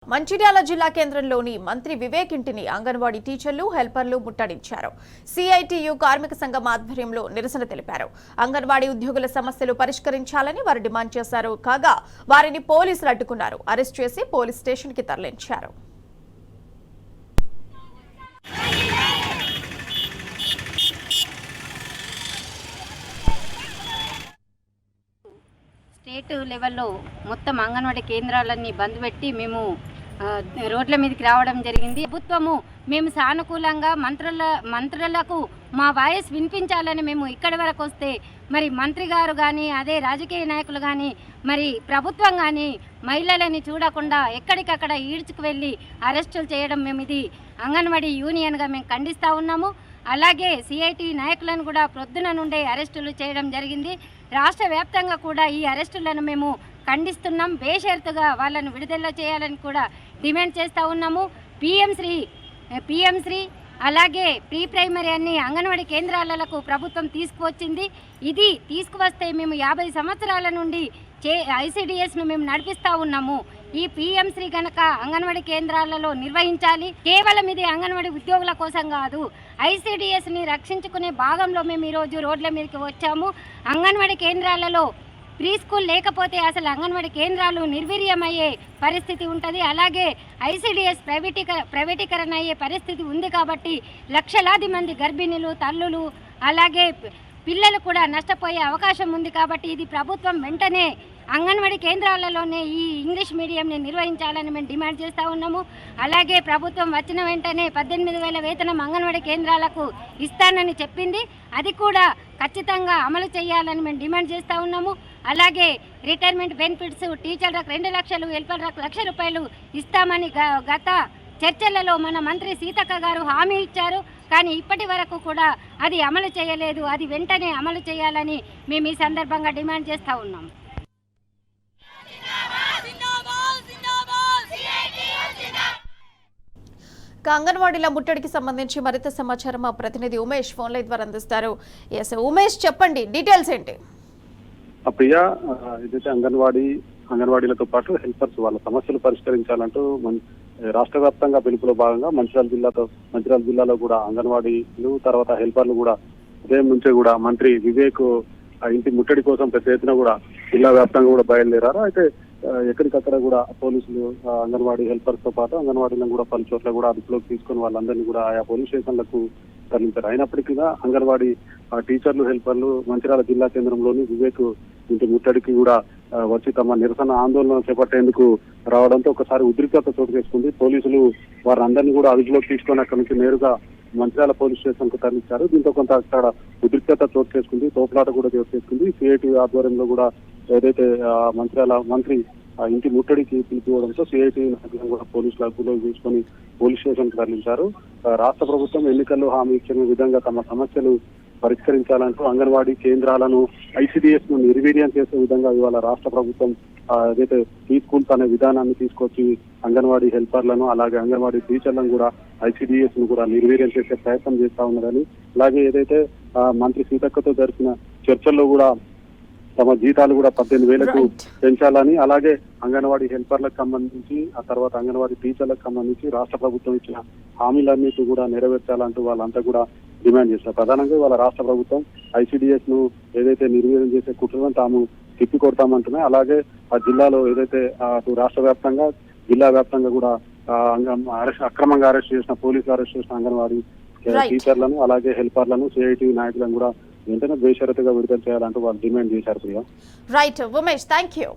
మంచిర్యాల జిల్లా కేంద్రంలోని మంత్రి వివేక్ ఇంటిని అంగన్వాడీ టీచర్లు హెల్పర్లు ముట్టడించారు. సిఐటియు కార్మిక సంఘం ఆధ్వర్యంలో నిరసన తెలిపారు. అంగన్వాడీ ఉద్యోగుల సమస్యలు పరిష్కరించాలని వారు డిమాండ్ చేశారు. కాగా వారిని పోలీసులు అడ్డుకున్నారు. అరెస్ట్ చేసి పోలీస్ స్టేషన్ కి తరలించారు. స్టేట్ లెవెల్లో మొత్తం అంగన్వాడీ కేంద్రాలన్నీ బంద్ పెట్టి మేము రోడ్ల మీదకి రావడం జరిగింది. ప్రభుత్వము మేము సానుకూలంగా మంత్రులకు మా వాయిస్ వినిపించాలని మేము ఇక్కడి వరకు వస్తే మరి మంత్రి గారు కానీ అదే రాజకీయ నాయకులు కానీ మరి ప్రభుత్వం కానీ మహిళలని చూడకుండా ఎక్కడికక్కడ ఈడ్చుకు వెళ్ళి అరెస్టులు చేయడం మేము ఇది అంగన్వాడీ యూనియన్గా మేము ఖండిస్తూ ఉన్నాము. అలాగే సిఐటి నాయకులను కూడా ప్రొద్దున నుండే అరెస్టులు చేయడం జరిగింది. రాష్ట్ర వ్యాప్తంగా కూడా ఈ అరెస్టులను మేము ఖండిస్తున్నాం. బేషరతుగా వాళ్ళను విడుదల చేయాలని కూడా డిమాండ్ చేస్తూ ఉన్నాము. పిఎం శ్రీ అలాగే ప్రీ ప్రైమరీ అన్ని అంగన్వాడీ కేంద్రాలకు ప్రభుత్వం తీసుకువచ్చింది. ఇది తీసుకువస్తే మేము 50 సంవత్సరాల నుండి ఐసిడిఎస్ను మేము నడిపిస్తూ ఉన్నాము. ఈ పిఎం శ్రీ కనుక అంగన్వాడీ కేంద్రాలలో నిర్వహించాలి. కేవలం ఇది అంగన్వాడీ ఉద్యోగుల కోసం కాదు, ఐసిడిఎస్ని రక్షించుకునే భాగంలో మేము ఈరోజు రోడ్ల మీదకి వచ్చాము. అంగన్వాడీ కేంద్రాలలో ప్రీ స్కూల్ లేకపోతే అసలు అంగన్వాడీ కేంద్రాలు నిర్వీర్యమయ్యే పరిస్థితి ఉంటుంది. అలాగే ఐసిడిఎస్ ప్రైవేటీకరణ అయ్యే పరిస్థితి ఉంది. కాబట్టి లక్షలాది మంది గర్భిణీలు, తల్లులు అలాగే పిల్లలు కూడా నష్టపోయే అవకాశం ఉంది. కాబట్టి ఇది ప్రభుత్వం వెంటనే అంగన్వాడీ కేంద్రాలలోనే ఈ ఇంగ్లీష్ మీడియంని నిర్వహించాలని మేము డిమాండ్ చేస్తూ ఉన్నాము. అలాగే ప్రభుత్వం వచ్చిన వెంటనే 18,000 వేతనం అంగన్వాడీ కేంద్రాలకు ఇస్తానని చెప్పింది. అది కూడా ఖచ్చితంగా అమలు చేయాలని మేము డిమాండ్ చేస్తూ ఉన్నాము. అలాగే రిటైర్మెంట్ బెనిఫిట్స్ టీచర్లకు 2 లక్షలు, హెల్పర్లకు 1 లక్ష రూపాయలు ఇస్తామని గత చర్చలలో మన మంత్రి సీతక్క గారు హామీ ఇచ్చారు. కానీ ఇప్పటి వరకు కూడా అది అమలు చేయలేదు. అది వెంటనే అమలు చేయాలని మేము ఈ సందర్భంగా డిమాండ్ చేస్తూ ఉన్నాం. అంగన్వాడీల ముట్టడికి సంబంధించి మరింత సమాచారం మా ప్రతినిధి ఉమేష్ ఫోన్ లైన్ ద్వారా అందిస్తారు. ఎస్ ఉమేష్, చెప్పండి డీటెయిల్స్ ఏంటి? ప్రియా, ఏదైతే అంగన్వాడీలతో పాటు హెల్పర్స్ వాళ్ళ సమస్యలు పరిష్కరించాలంటూ రాష్ట్ర వ్యాప్తంగా పిలుపులో భాగంగా మంచిర్యాల జిల్లాలో కూడా అంగన్వాడీలు తర్వాత హెల్పర్లు కూడా ఉదయం నుంచే కూడా మంత్రి వివేక్ ఇంటి ముట్టడి కోసం పెద్ద ఎత్తున కూడా జిల్లా వ్యాప్తంగా కూడా బయలుదేరారు. అయితే ఎక్కడికక్కడ కూడా పోలీసులు అంగన్వాడీ హెల్పర్స్ తో పాటు అంగన్వాడీలను కూడా పలు చోట్ల కూడా అదుపులోకి తీసుకుని వాళ్ళందరినీ కూడా ఆయా పోలీస్ స్టేషన్లకు తరలించారు. అయినప్పటికీ అంగన్వాడీ టీచర్లు, హెల్పర్లు మంచిర్యాల జిల్లా కేంద్రంలోని వివేక్ ఇంటి ముట్టడికి కూడా వచ్చి తమ నిరసన ఆందోళన చేపట్టేందుకు రావడంతో ఒకసారి ఉద్రిక్తత చోటు చేసుకుంది. పోలీసులు వారందరినీ కూడా అదుపులోకి తీసుకొని అక్కడి నుంచి నేరుగా మంచిర్యాల పోలీస్ స్టేషన్ కు తరలించారు. దీంతో కొంత అక్కడ ఉద్రిక్తత చోటు చేసుకుంది, తోపులాట కూడా చోటు చేసుకుంది. సిఐటి ఆధ్వర్యంలో కూడా ఏదైతే మంచిర్యాల మంత్రి ఇంటి ముట్టడికి పిలిపివ్వడంతో సిఐటి నాయకులను కూడా పోలీసులు అదుపులోకి తీసుకొని పోలీస్ స్టేషన్ కు తరలించారు. రాష్ట్ర ప్రభుత్వం ఎన్నికల్లో హామీ ఇచ్చిన విధంగా తమ సమస్యలు పరిష్కరించాలంటూ అంగన్వాడీ కేంద్రాలను ఐసిడిఎస్ ను నిర్వీర్యం చేసే విధంగా ఇవాళ రాష్ట్ర ప్రభుత్వం ఏదైతే ఈ స్కూల్స్ అనే విధానాన్ని తీసుకొచ్చి అంగన్వాడీ హెల్పర్లను అలాగే అంగన్వాడీ టీచర్లను కూడా ఐసిడిఎస్ ను కూడా నిర్వీర్యం చేసే ప్రయత్నం చేస్తా ఉన్నదని, అలాగే ఏదైతే మంత్రి సీతక్కతో జరిపిన చర్చల్లో కూడా తమ జీతాలు కూడా 18,000కు పెంచాలని, అలాగే అంగన్వాడీ హెల్పర్లకు సంబంధించి ఆ తర్వాత అంగన్వాడీ టీచర్లకు సంబంధించి రాష్ట్ర ప్రభుత్వం ఇచ్చిన హామీలన్నిటి కూడా నెరవేర్చాలంటూ వాళ్ళంతా కూడా డిమాండ్ చేశారు. ప్రధానంగా వాళ్ళ రాష్ట్ర ప్రభుత్వం ఐసిడిఎస్ ను ఏదైతే నిర్వీర్యం చేసే కుట్రలను తాము తిప్పి కొడతామంటున్నాయి. అలాగే ఆ జిల్లాలో ఏదైతే అటు రాష్ట్ర వ్యాప్తంగా జిల్లా వ్యాప్తంగా కూడా అక్రమంగా అరెస్ట్ చేసిన పోలీసులు అరెస్ట్ చేసిన అంగన్వాడీ టీచర్లను అలాగే హెల్పర్లను సిఐటి నాయకులను కూడా వెంటనే బేషరతుగా విడుదల చేయాలంటూ వాళ్ళు డిమాండ్ చేశారు. Priya, right Umesh, thank you.